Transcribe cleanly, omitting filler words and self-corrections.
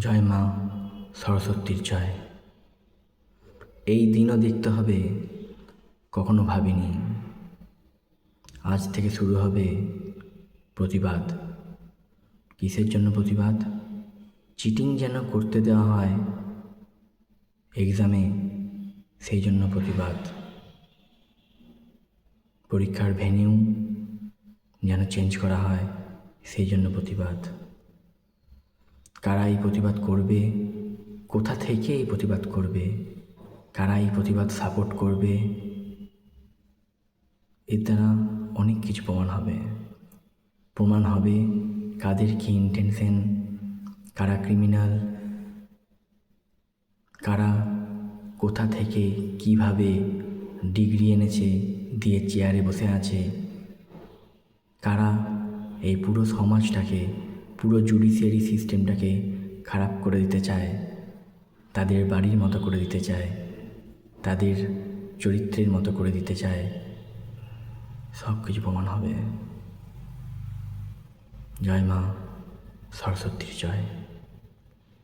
জয় মা সরস্বতীর জয়। এই দিনও দেখতে হবে, কখনো ভাবিনি আজ থেকে শুরু হবে প্রতিবাদ। কিসের জন্য প্রতিবাদ? চিটিং যেন করতে দেওয়া হয় এক্সামে, সেই জন্য প্রতিবাদ। পরীক্ষার ভেন্যু যেন চেঞ্জ করা হয়, সেই জন্য প্রতিবাদ। কারা এই প্রতিবাদ করবে, কোথা থেকে এই প্রতিবাদ করবে, কারা এই প্রতিবাদ সাপোর্ট করবে, এর দ্বারা অনেক কিছু প্রমাণ হবে কাদের কী ইন্টেনশন, কারা ক্রিমিনাল, কারা কোথা থেকে কিভাবে ডিগ্রি এনেছে দিয়ে চেয়ারে বসে আছে, কারা এই পুরো সমাজটাকে, পুরো জুডিশিয়ারি সিস্টেমটাকে খারাপ করে দিতে চায়, তাদের বাড়ির মতো করে দিতে চায়, তাদের চরিত্রের মতো করে দিতে চায়। সব কিছু প্রমাণ হবে। জয় মা সরস্বতীর জয়।